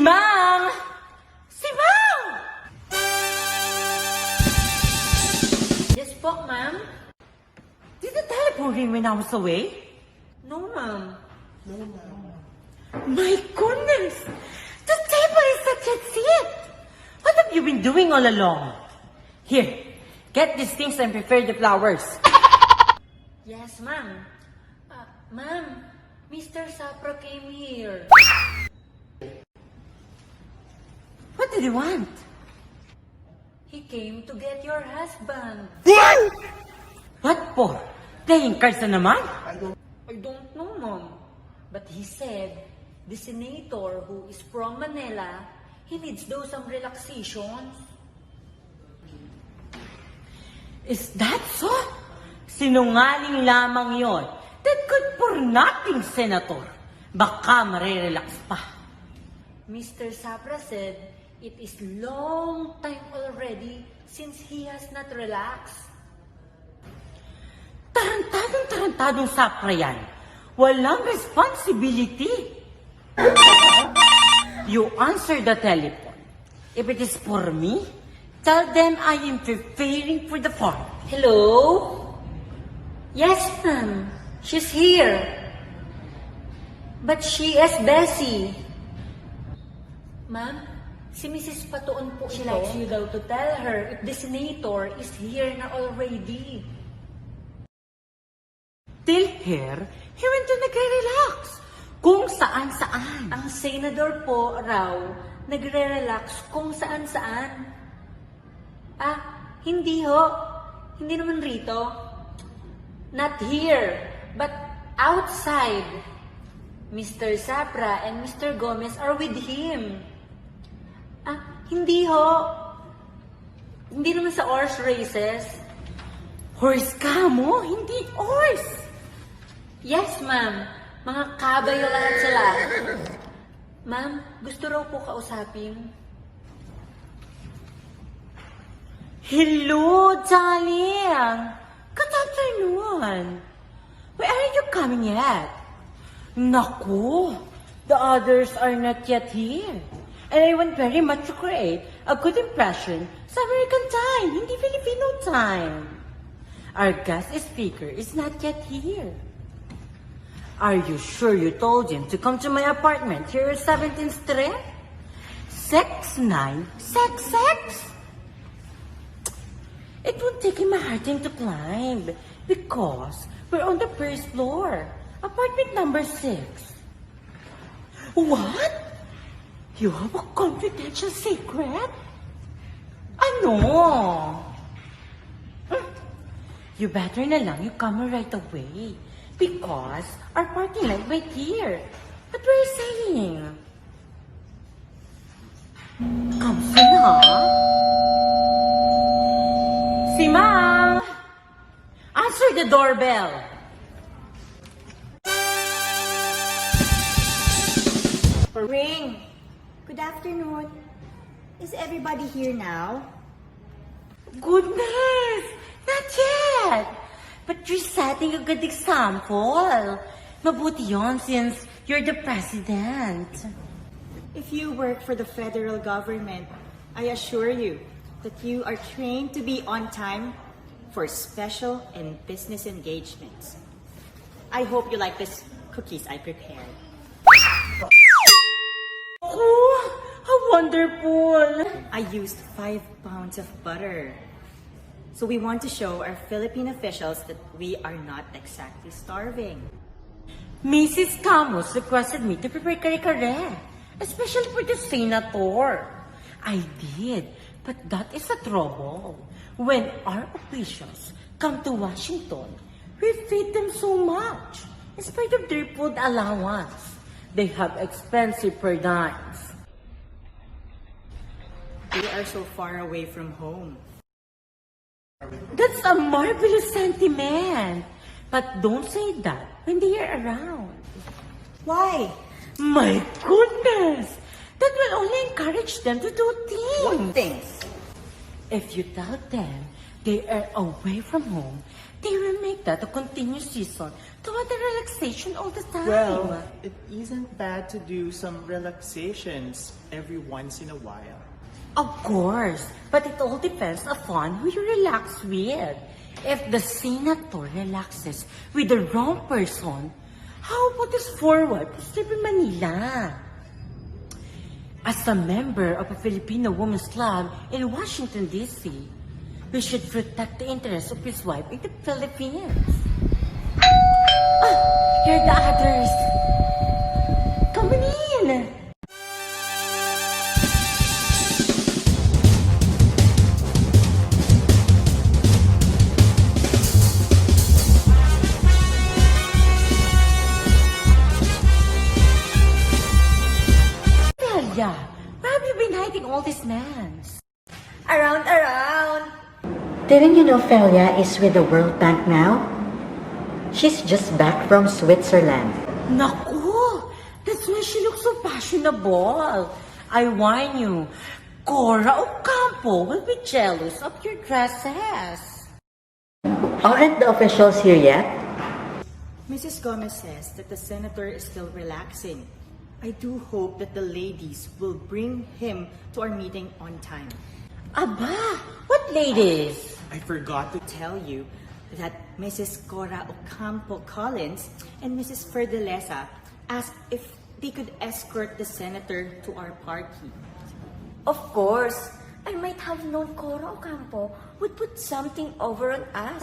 Si Mang! Si Mang! Yes po, ma'am. Did the telephone ring when I was away? No, ma'am. My goodness! The table is such a seat! What have you been doing all along? Here, get these things and prepare the flowers. Yes, ma'am. Ma'am, Mr. Sapra came here. What did you want? He came to get your husband. What for? Playing cards na naman? I don't know, ma'am. But he said, the senator who is from Manila, he needs do some relaxations. Is that so? Sinungaling lamang yon. That good for nothing, Senator. Baka marirelax pa. Mr. Sapra said, it is long time already since he has not relaxed. Tarantadong sapra yan. Walang responsibility. You answer the telephone. If it is for me, tell them I am preparing for the farm. Hello? Yes, ma'am. She's here. But she is busy. Ma'am, si Mrs. Patuon po she likes you daw to tell her if the senator is here na already. Till here, he went to nagre-relax. Kung saan-saan. Ang senador po raw nagre-relax kung saan-saan. Hindi ho. Hindi naman rito. Not here, but outside. Mr. Sapra and Mr. Gomez are with him. Hindi ho. Hindi naman sa horse races. Horse ka mo? Hindi horse. Yes, ma'am. Mga kabayo lahat sila. Ma'am, gusto raw po kausapin. Hello, darling. Good afternoon. Where are you coming yet? Naku, the others are not yet here. And I want very much to create a good impression sa American time, hindi Filipino time. Our guest speaker is not yet here. Are you sure you told him to come to my apartment here at 17th Street? 6966? It won't take him a hard time to climb because we're on the first floor, apartment number 6. What? You have a confidential secret? Ano? You better na lang you come right away because our party light right here. What were you saying? Come soon, huh? Si Ma'am! Answer the doorbell. Ring. Good afternoon. Is everybody here now? Goodness! Not yet! But you're setting a good example. Mabuti yon since you're the president. If you work for the federal government, I assure you that you are trained to be on time for special and business engagements. I hope you like these cookies I prepared. Oh, how wonderful! I used 5 pounds of butter. So we want to show our Philippine officials that we are not exactly starving. Mrs. Camus requested me to prepare kare-kare, especially for the senator. I did, but that is a trouble. When our officials come to Washington, we feed them so much. In spite of their food allowance, they have expensive per dimes. We are so far away from home. That's a marvelous sentiment. But don't say that when they are around. Why? My goodness! That will only encourage them to do things. What things? If you tell them they are away from home, They will make that a continuous season toward the relaxation all the time. Well, it isn't bad to do some relaxations every once in a while. Of course, but it all depends upon who you relax with. If the senator relaxes with the wrong person, how about his forward to sleep in Manila? As a member of a Filipino women's club in Washington, D.C., we should protect the interests of his wife in the Philippines. Ah, here are the others. Come in. Delia, where have you been hiding all these mans? Around. Didn't you know Felia is with the World Bank now? She's just back from Switzerland. Naku, that's why she looks so fashionable. I warn you, Cora Ocampo will be jealous of your dresses. Aren't the officials here yet? Mrs. Gomez says that the senator is still relaxing. I do hope that the ladies will bring him to our meeting on time. Aba, what ladies? I forgot to Tell you that Mrs. Cora Ocampo Collins and Mrs. Ferdelesa asked if they could escort the senator to our party. Of course, I might have known Cora Ocampo would put something over on us.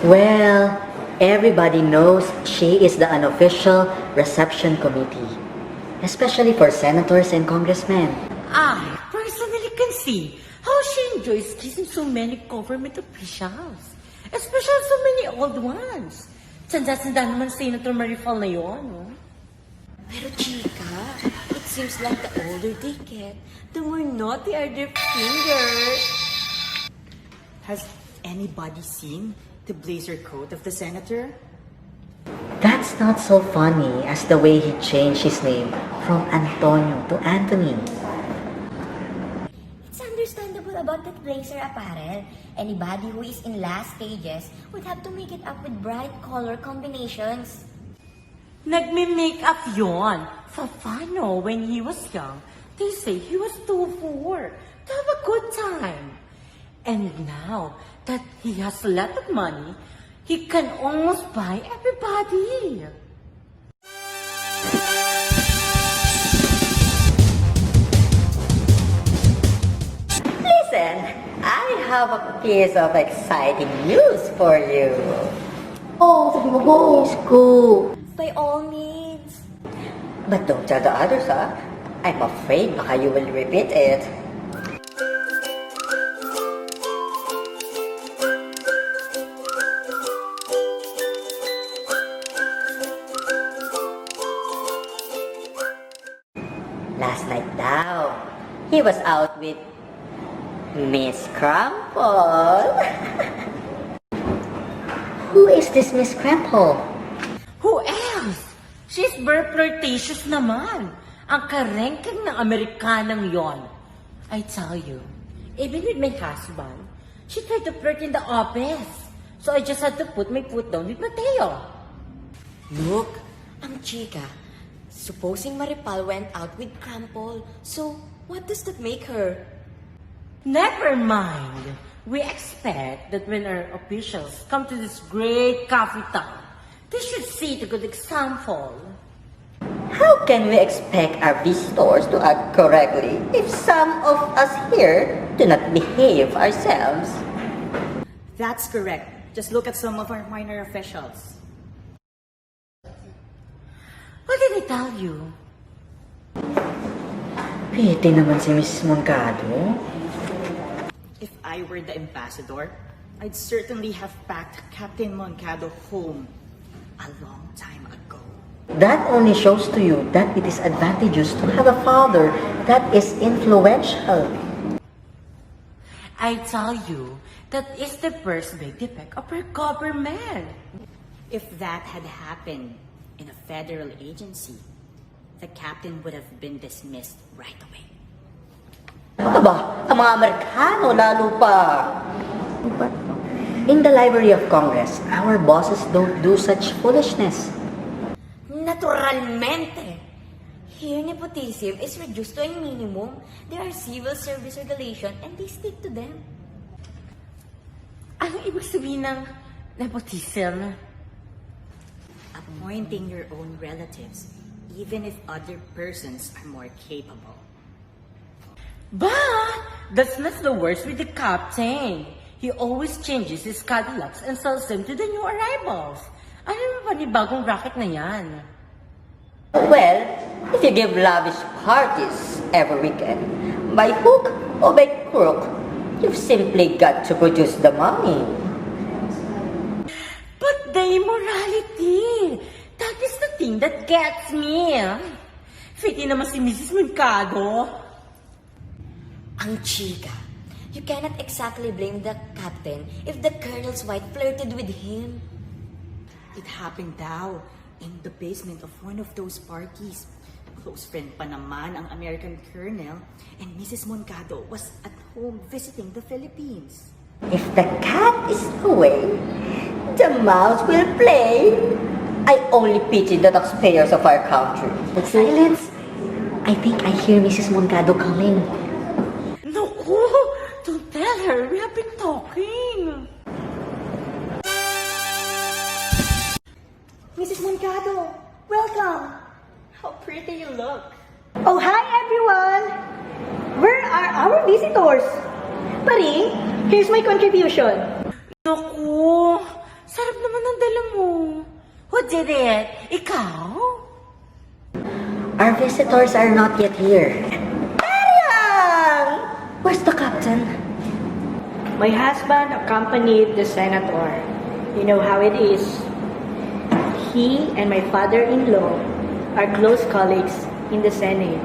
Well, everybody knows she is the unofficial reception committee, especially for senators and congressmen. I personally can see how she enjoys kissing so many government officials, especially so many old ones. Sanda-sanda naman Senator Marifal na yun, no? Pero chika, it seems like the older they get, the more naughty are their fingers. Has anybody seen the blazer coat of the senator? That's not so funny as the way he changed his name from Antonio to Anthony. It's understandable about that blazer apparel. Anybody who is in last stages would have to make it up with bright color combinations. Nagme-makeup yon. Fafano, when he was young, they say he was too poor to have a good time. And now that he has a lot of money, he can almost buy everybody. Listen, I have a piece of exciting news for you. Oh, sabi mo, please go. By all means. But don't tell the others, huh? I'm afraid baka you will repeat it. Last night daw, he was out with Miss Crumple. Who is this Miss Crumple? Who else? She's very flirtatious naman. Ang karengking ng Amerikanang yon. I tell you, even with my husband, she tried to flirt in the office. So I just had to put my foot down with Mateo. Look, ang chika. Supposing Maripal went out with Crampol, so what does that make her? Never mind. We expect that when our officials come to this great coffee town, they should set a good example. How can we expect our visitors to act correctly if some of us here do not behave ourselves? That's correct. Just look at some of our minor officials. What did I tell you? Piti naman si Mrs. Moncado. If I were the ambassador, I'd certainly have packed Captain Moncado home a long time ago. That only shows to you that it is advantageous to have a father that is influential. I tell you, that is the first big defect of our government. If that had happened in a federal agency, the captain would have been dismissed right away. Aba, ang mga Amerikano lalo pa. In the Library of Congress, our bosses don't do such foolishness. Naturalmente! Here, nepotism is reduced to a minimum. There are civil service regulations and they stick to them. Anong ibig sabihin ng nepotism? Appointing your own relatives, even if other persons are more capable. But that's not the worst with the captain. He always changes his Cadillacs and sells them to the new arrivals. Ano naman ba ni bagong racket na yan? Well, if you give lavish parties every weekend, by hook or by crook, you've simply got to produce the money. But the immorality, that is the thing that gets me. Fiti naman si Mrs. Mercado. Ang chika. You cannot exactly blame the captain if the colonel's wife flirted with him. It happened daw in the basement of one of those parties. Close friend pa naman ang American colonel, and Mrs. Moncado was at home visiting the Philippines. If the cat is away, the mouse will play. I only pity the taxpayers of our country. But silence! I think I hear Mrs. Moncado coming. Naku, don't tell her. We have been talking. Mrs. Moncado, welcome! How pretty you look! Oh, hi everyone! Where are our visitors? Pari, here's my contribution. Naku, sarap naman ang dala mo. Who did it? Ikaw? Our visitors are not yet here. Biñan! Where's the captain? My husband accompanied the senator. You know how it is. He and my father-in-law are close colleagues in the Senate.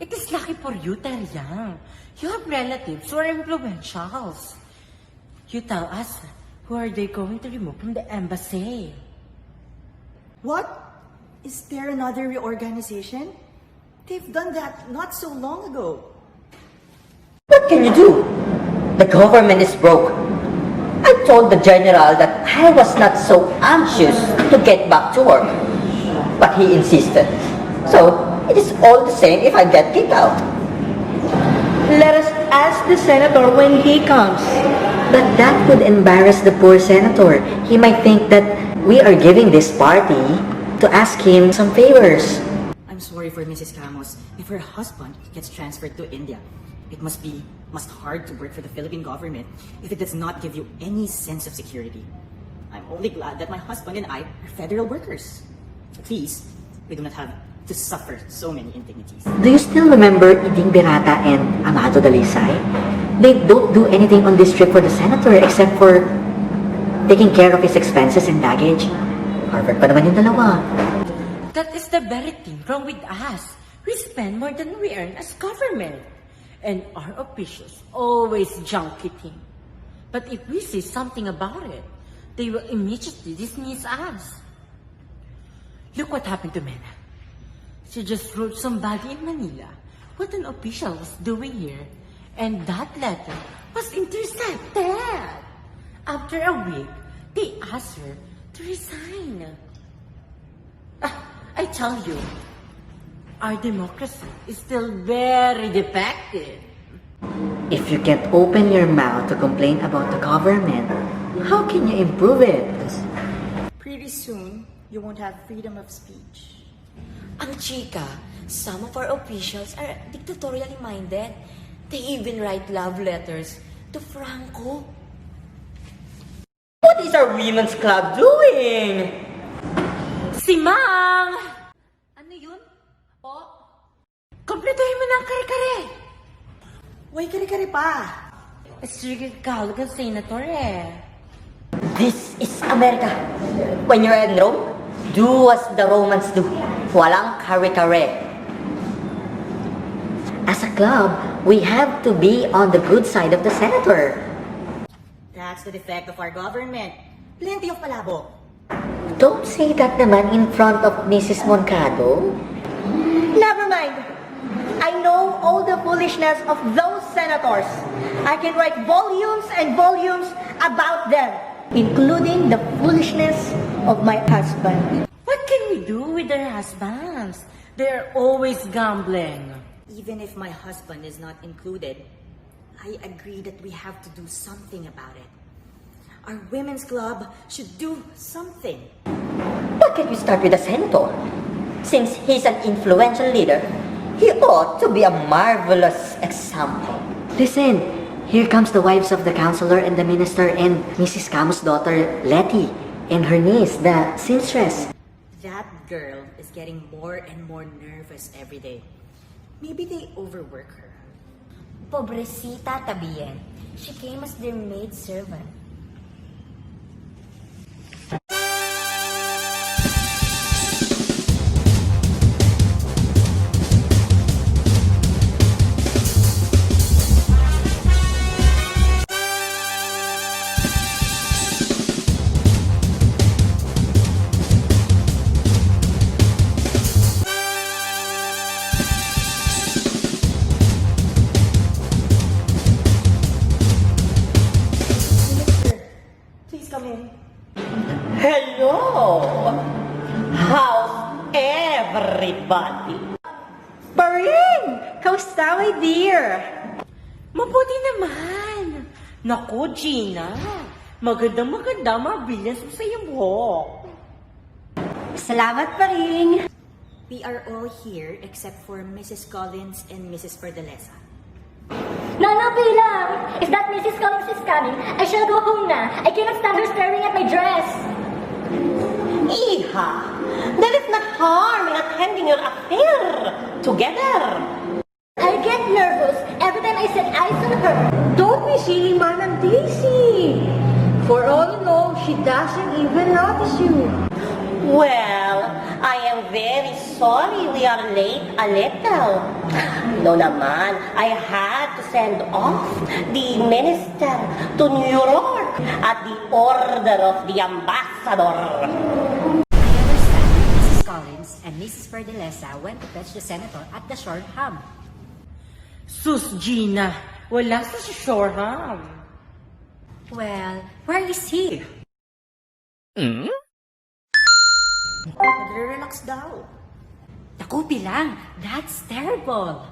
It is lucky for you, Telon. You have relatives who are influentials. You tell us, who are they going to remove from the embassy? What? Is there another reorganization? They've done that not so long ago. What can you do? The government is broke. I told the general that I was not so anxious to get back to work. But he insisted. So, it is all the same if I get kicked out. Let us ask the senator when he comes. But that would embarrass the poor senator. He might think that we are giving this party to ask him some favors. I'm sorry for Mrs. Camus if her husband gets transferred to India. It must hard to work for the Philippine government if it does not give you any sense of security. I'm only glad that my husband and I are federal workers. At least, we do not have to suffer so many indignities. Do you still remember Iding Birata and Amado Dalisay? They don't do anything on this trip for the senator except for taking care of his expenses and baggage. Harvard pa naman yung dalawa. That is the very thing wrong with us. We spend more than we earn as government. And our officials always junk it in. But if we say something about it, they will immediately dismiss us. Look what happened to Mena. She just wrote somebody in Manila what an official was doing here. And that letter was intercepted. After a week, they asked her to resign. I tell you, our democracy is still very defective. If you can't open your mouth to complain about the government, how can you improve it? Pretty soon, you won't have freedom of speech. Ang chika, some of our officials are dictatorially minded. They even write love letters to Franco. What is our women's club doing? Si Mang! Ano yun? Po? Kompletuhin mo na ang kare-kare. Way kare-kare pa! Sige, kahalagang senator eh. This is America. When you're in Rome, do as the Romans do. Walang kare-kare. As a club, we have to be on the good side of the senator. That's the defect of our government. Plenty of palabok. Don't say that naman in front of Mrs. Moncado. Never mind. I know all the foolishness of those senators. I can write volumes and volumes about them, including the foolishness of my husband. What can we do with their husbands? They're always gambling. Even if my husband is not included, I agree that we have to do something about it. Our women's club should do something. Why can't we start with the senator? Since he's an influential leader, he ought to be a marvelous example. Listen, here comes the wives of the councilor and the minister and Mrs. Camus' daughter, Letty, and her niece, the seamstress. That girl is getting more and more nervous every day. Maybe they overwork her. Pobrecita Tabian. She came as their maid servant. Please come in. Hello! How's everybody? Baring! Kamusta, my dear? Mabuti naman. Naku, Gina. Maganda, mabilis mo sa iyong buhok. Salamat, Baring. We are all here except for Mrs. Collins and Mrs. Perdalesa. Nana, Bilang! If that Mrs. Collins is coming, I shall go home na. I cannot stand her staring at my dress. Iha, there is not harm in attending your affair together. I get nervous every time I set eyes on her. Don't be silly, Manang Daisy. For all you know, she doesn't even notice you. Well, I am very sorry we are late a little. No naman, I had to send off the minister to New York at the order of the ambassador. Mrs. Collins and Mrs. Perdalesa went to fetch the senator at the Shoreham. Sus, Gina. Wala sa Shoreham. Well, where is he? Nagre-relax daw. Naku, Bilang, that's terrible.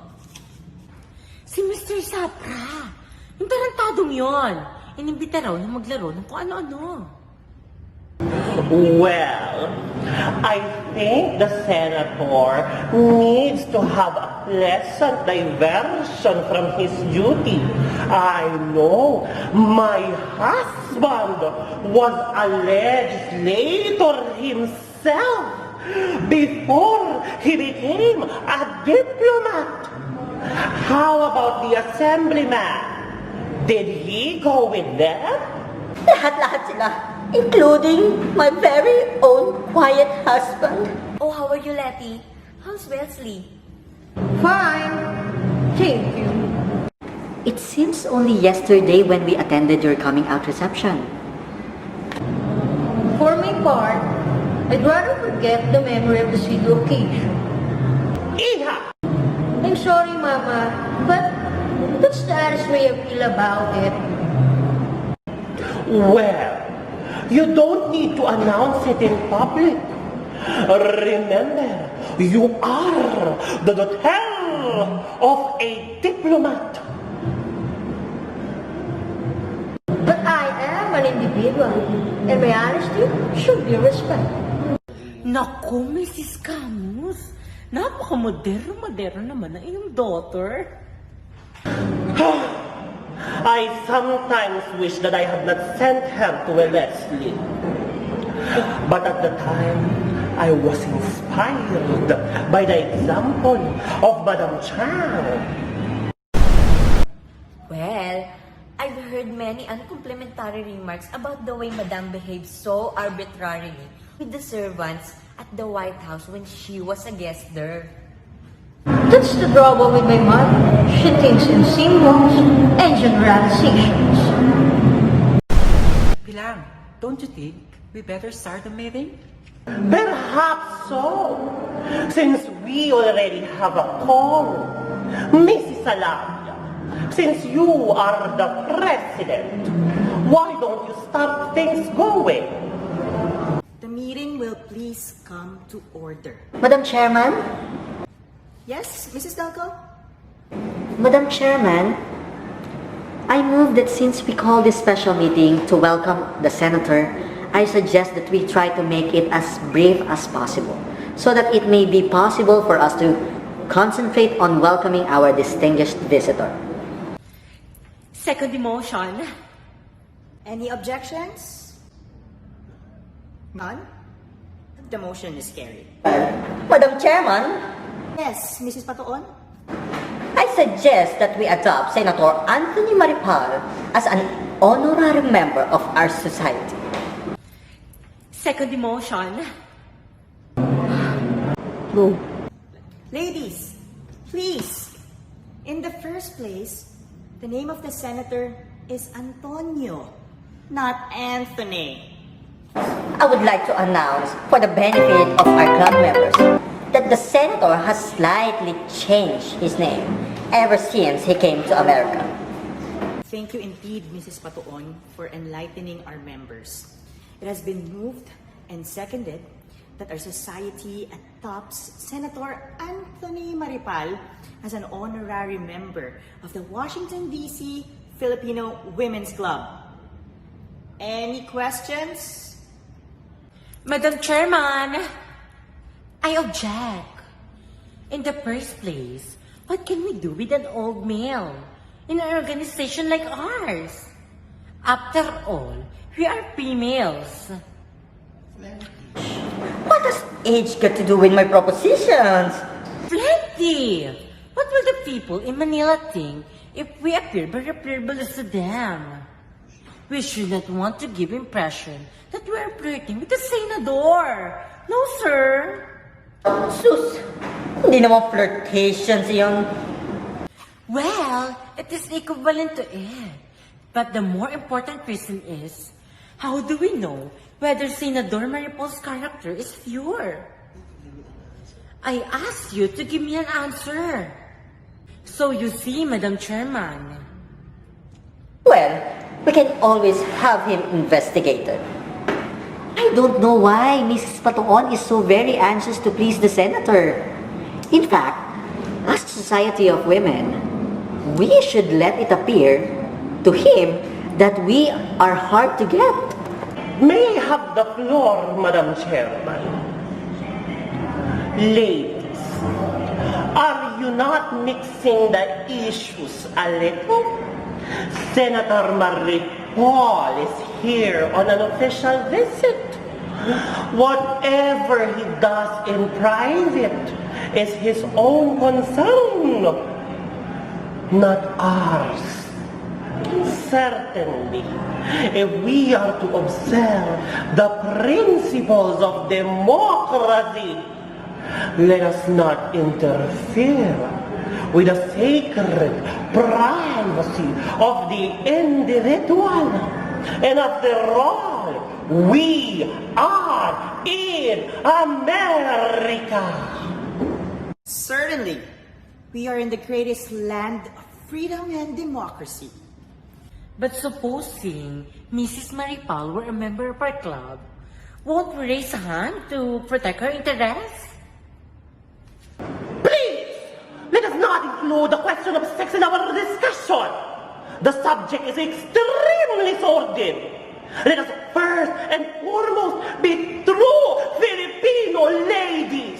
Si Mr. Sapra. Yung tarantadong yon. Inimbita raw na maglaro ng kung ano-ano. Well, I think the senator needs to have a pleasant diversion from his duty. I know my husband was a legislator himself before he became a diplomat. How about the assemblyman? Did he go with them? Lahat-lahat sila, including my very own quiet husband. Oh, how are you, Letty? How's Wesley? Fine. Thank you. It seems only yesterday when we attended your coming out reception. For my part, I'd rather forget the memory of the sweet occasion. Iha! I'm sorry, Mama, but that's the honest way I feel about it. Well, you don't need to announce it in public. Remember, you are the daughter of a diplomat. But I am an individual, and my honesty should be respected. Naku, Mrs. Camus. Napaka-modero naman na iyong daughter. I sometimes wish that I had not sent her to Wellesley. But at the time, I was inspired by the example of Madame Chang. Well, I've heard many uncomplimentary remarks about the way Madame behaved so arbitrarily with the servants at the White House when she was a guest there. That's the trouble with my mother. She thinks in symbols and generalizations. Bilang, don't you think we better start the meeting? Perhaps so, since we already have a call. Mrs. Alabia, Since you are the president, why don't you start things going? The meeting will please come to order. Madam Chairman? Yes, Mrs. Dalco? Madam Chairman, I move that since we call this special meeting to welcome the Senator, I suggest that we try to make it as brief as possible so that it may be possible for us to concentrate on welcoming our distinguished visitor. Second motion. Any objections? None? The motion is carried. Madam Chairman, Yes, Mrs. Patuon? I suggest that we adopt Senator Anthony Maripal as an honorary member of our society. Second motion. Ladies, please. In the first place, the name of the senator is Antonio, not Anthony. I would like to announce, for the benefit of our club members, that the senator has slightly changed his name ever since he came to America. Thank you indeed, Mrs. Patuon, for enlightening our members. It has been moved and seconded that our society adopts Senator Anthony Maripal as an honorary member of the Washington, D.C. Filipino Women's Club. Any questions? Madam Chairman, I object. In the first place, what can we do with an old male in an organization like ours? After all, we are females. What does age got to do with my propositions? Plenty! What will the people in Manila think if we appear very frivolous to them? We should not want to give impression that we are flirting with the senador. No, sir. Sus, hindi naman flirtations yung... Well, it is equivalent to it. But the more important reason is, how do we know whether Senador Maripol's character is pure? I asked you to give me an answer. So you see, Madam Chairman. Well, we can always have him investigated. I don't know why Mrs. Patuon is so very anxious to please the senator. In fact, as a society of women, we should let it appear to him that we are hard to get. May I have the floor, Madam Chairman? Ladies, are you not mixing the issues a little? Senator Maripol is here on an official visit. Whatever he does in private is his own concern, not ours. Certainly, if we are to observe the principles of democracy, let us not interfere with the sacred privacy of the individual. And after all, we are in America. Certainly. We are in the greatest land of freedom and democracy. But supposing Mrs. Maripal were a member of our club, won't we raise a hand to protect her interests? Please, let us not include the question of sex in our discussion. The subject is extremely sordid. Let us first and foremost be true Filipino ladies.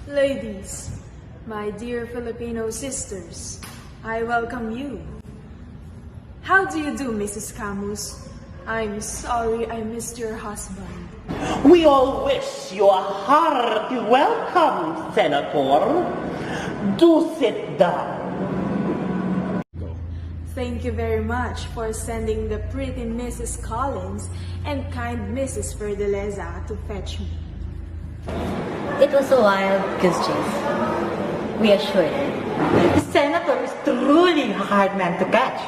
Ladies, my dear Filipino sisters, I welcome you. How do you do, Mrs. Camus? I'm sorry I missed your husband. We all wish you a hearty welcome, Senator. Do sit down. Thank you very much for sending the pretty Mrs. Collins and kind Mrs. Verdeleza to fetch me. It was a wild goose chase. We assure you. The senator is truly a hard man to catch.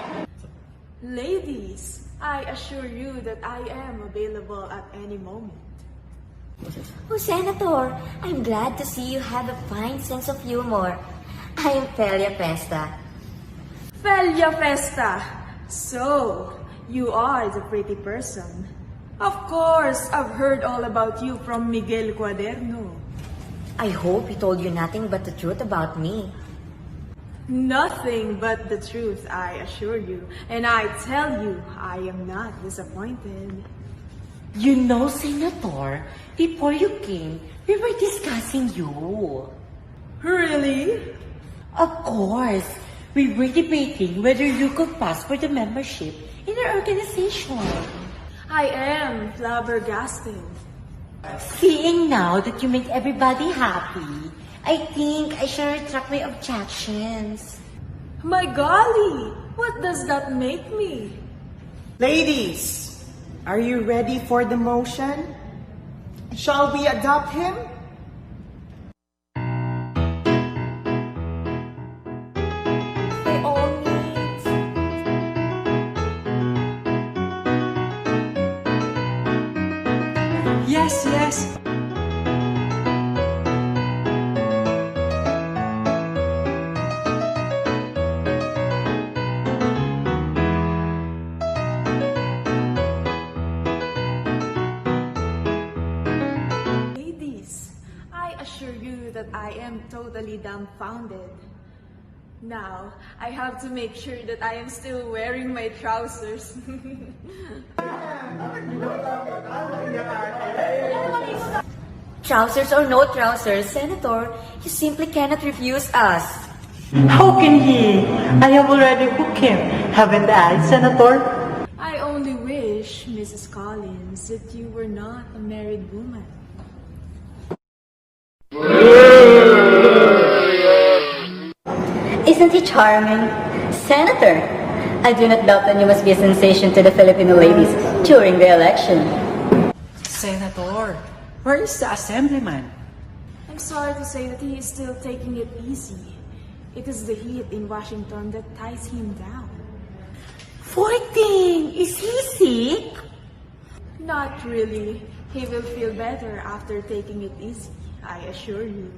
Ladies, I assure you that I am available at any moment. Oh, Senator, I'm glad to see you have a fine sense of humor. I am Felia Festa. Felia Festa! So, you are the pretty person. Of course, I've heard all about you from Miguel Cuaderno. I hope he told you nothing but the truth about me. Nothing but the truth, I assure you. And I tell you, I am not disappointed. You know, Senator, before you came, we were discussing you. Really? Of course. We were debating whether you could pass for the membership in our organization. I am flabbergasted. Seeing now that you make everybody happy, I think I shall retract my objections. My golly, what does that make me? Ladies, are you ready for the motion? Shall we adopt him? By all means. Yes, yes. Ladies, I assure you that I am totally dumbfounded. Now, I have to make sure that I am still wearing my trousers. Trousers or no trousers, Senator, you simply cannot refuse us. How can he? I have already hooked him, haven't I, Senator? I only wish, Mrs. Collins, that you were not a married woman. Isn't he charming? Senator, I do not doubt that you must be a sensation to the Filipino ladies during the election. Senator, where is the assemblyman? I'm sorry to say that he is still taking it easy. It is the heat in Washington that ties him down. 14! Is he sick? Not really. He will feel better after taking it easy, I assure you.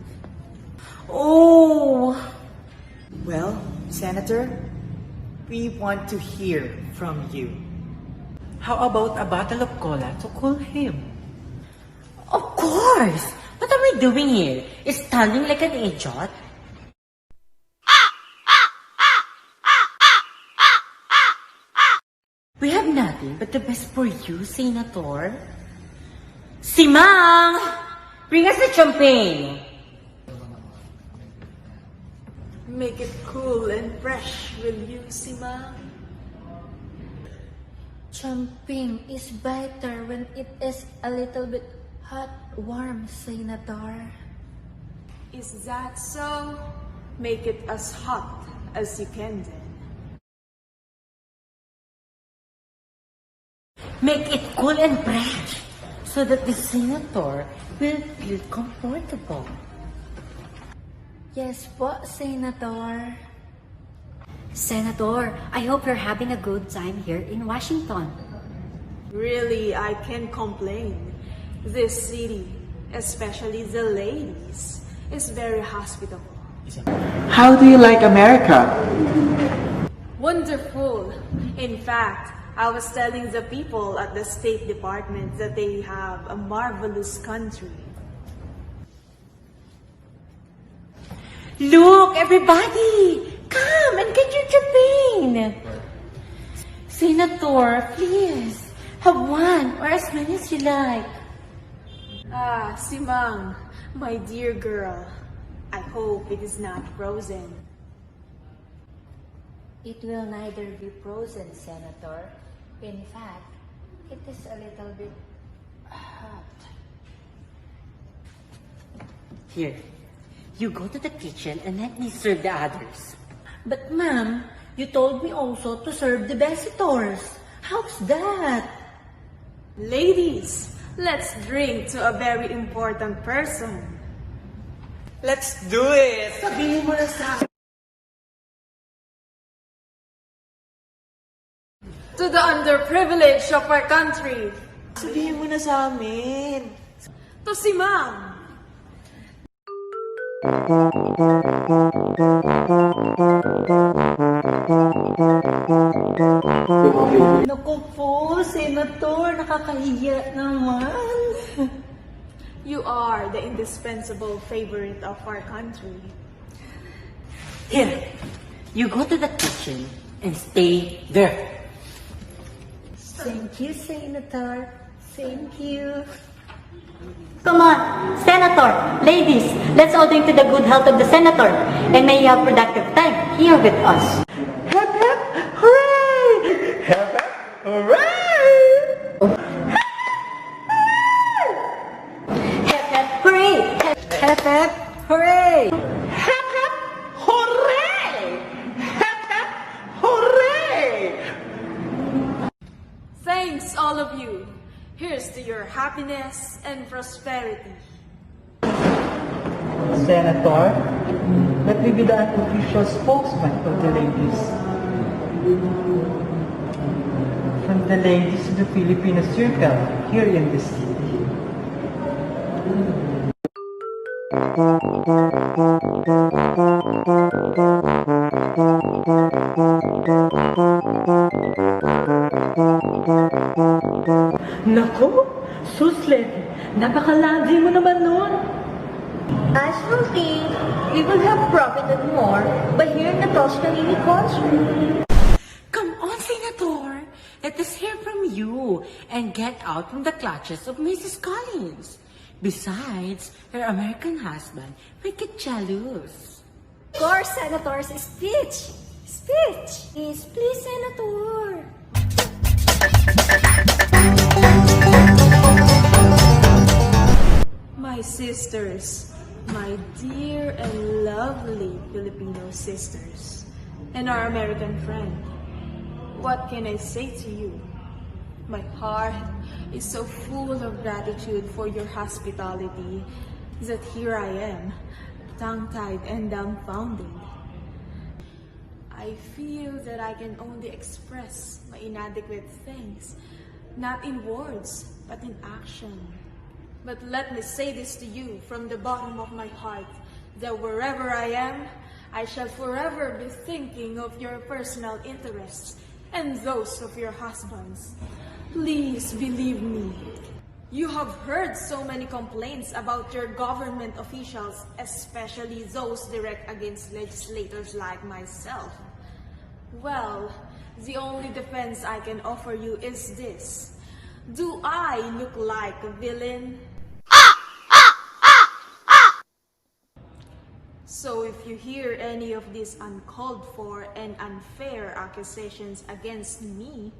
Oh! Well, Senator, we want to hear from you. How about a bottle of cola to cool him? Of course! What are we doing here? Standing like an idiot? We have nothing but the best for you, Senator. Simang! Bring us the champagne! Make it cool and fresh, will you, Sima? Champagne is better when it is a little bit hot, warm, Senator. Is that so? Make it as hot as you can then. Make it cool and fresh so that the senator will feel comfortable. Yes po, Senator. Senator, I hope you're having a good time here in Washington. Really, I can't complain. This city, especially the ladies, is very hospitable. How do you like America? Wonderful. In fact, I was telling the people at the State Department that they have a marvelous country. Look, everybody! Come and get your champagne! Senator, please, have one or as many as you like. Ah, Simang, my dear girl, I hope it is not frozen. It will neither be frozen, Senator. In fact, it is a little bit hot. Here, you go to the kitchen and let me serve the others. But ma'am, you told me also to serve the visitors. How's that? Ladies, let's drink to a very important person. Let's do it! Sabihin mo na sa To the underprivileged of our country. Sabihin mo na sa amin. To si Ma'am. Naku po, Senator, nakakahiya naman. You are the indispensable favorite of our country. Here, you go to the kitchen and stay there. Thank you, Senator. Thank you. Come on, Senator, ladies, let's all drink to the good health of the Senator and may you have productive time here with us. Hep, hep, hooray! Hep, hep, hooray! Hep, hep, hooray! Hep, hep, hooray! Hep, hep, hooray! Hep, hep, hooray! Thanks, all of you. Here's to your happiness and prosperity. Senator, let me be the unofficial spokesman for the ladies. From the ladies of the Filipino circle here in the city. Naku, Suslet, napakalandi mo naman nun. As you think, we will have profited more by hearing the Toscanini concert. Come on, Senator. Let us hear from you and get out from the clutches of Mrs. Collins. Besides, her American husband might get jealous. Of course, Senator's speech. Speech. Please, please, Senator. My sisters, my dear and lovely Filipino sisters, and our American friend, what can I say to you? My heart is so full of gratitude for your hospitality that here I am, tongue-tied and dumbfounded. I feel that I can only express my inadequate thanks, not in words, but in action. But let me say this to you from the bottom of my heart, that wherever I am, I shall forever be thinking of your personal interests and those of your husbands. Please believe me. You have heard so many complaints about your government officials, especially those direct against legislators like myself. Well, the only defense I can offer you is this. Do I look like a villain? So if you hear any of these uncalled for and unfair accusations against me,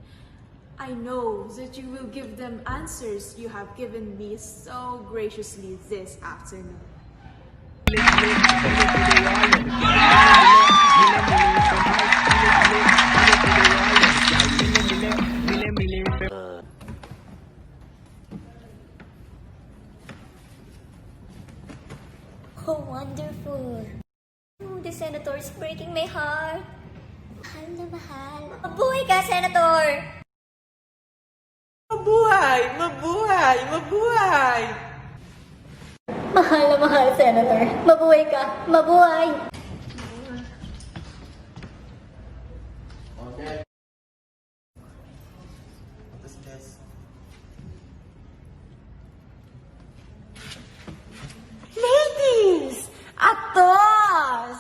I know that you will give them answers you have given me so graciously this afternoon. Oh, wonderful. Oh, the Senator is breaking my heart. Mahal na mahal. Mabuhay ka, Senator! Mabuhay! Mabuhay! Mabuhay! Mahal na mahal, Senator. Mabuhay ka. Mabuhay! Ladies, atos!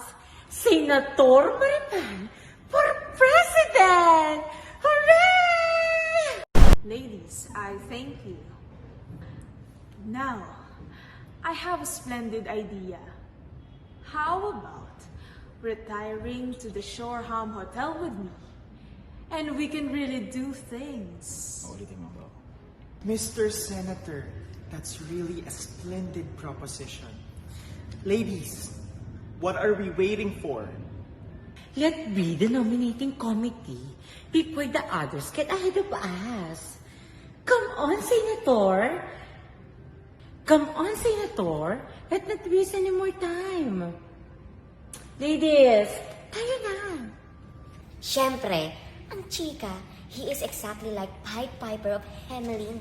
Senator Maripan for President! Hooray! Ladies, I thank you. Now, I have a splendid idea. How about retiring to the Shoreham Hotel with me? And we can really do things. Mr. Senator, that's really a splendid proposition. Ladies, what are we waiting for? Let be the nominating committee before the others get ahead of us. Come on, Senator. Come on, Senator. Let's not waste any more time. Ladies, tayo na. Siyempre, ang chika, he is exactly like Pied Piper of Hamelin.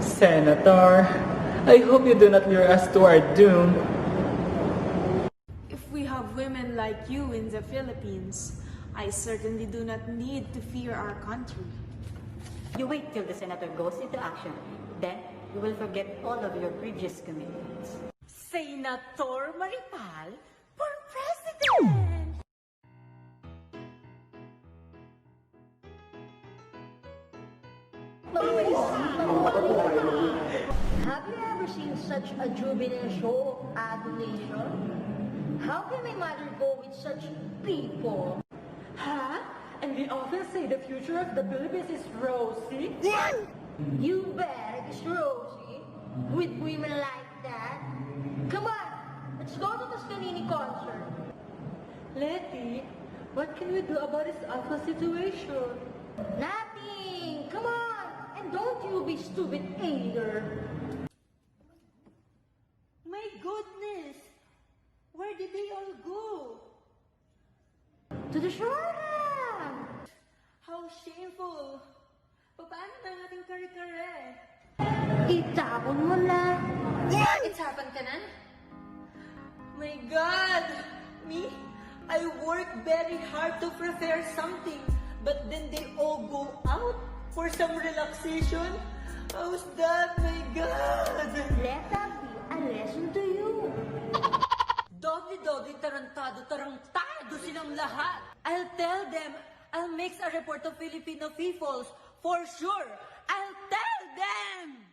Senator, I hope you do not lure us to our doom. If we have women like you in the Philippines, I certainly do not need to fear our country. You wait till the senator goes into action. Then, you will forget all of your previous commitments. Senator Maripal for president! Have you ever seen such a juvenile show of adulation? How can my mother go with such people? Huh? And we often say the future of the Philippines is rosy. You bet it's rosy. With women like that. Come on, let's go to the Scanini concert. Letty, what can we do about this awful situation? Nothing. Come on, and don't you be stupid either. My goodness! Where did they all go? To the shore na! How shameful! Paano na ang ating kare-kare? Itapon mo na. It's happened ka na? My God! Me? I work very hard to prepare something, but then they all go out for some relaxation? How's that, my God? Let that be a lesson to you. Doggy, tarantado silang lahat. I'll tell them. I'll make a report of Filipino peoples. For sure. I'll tell them!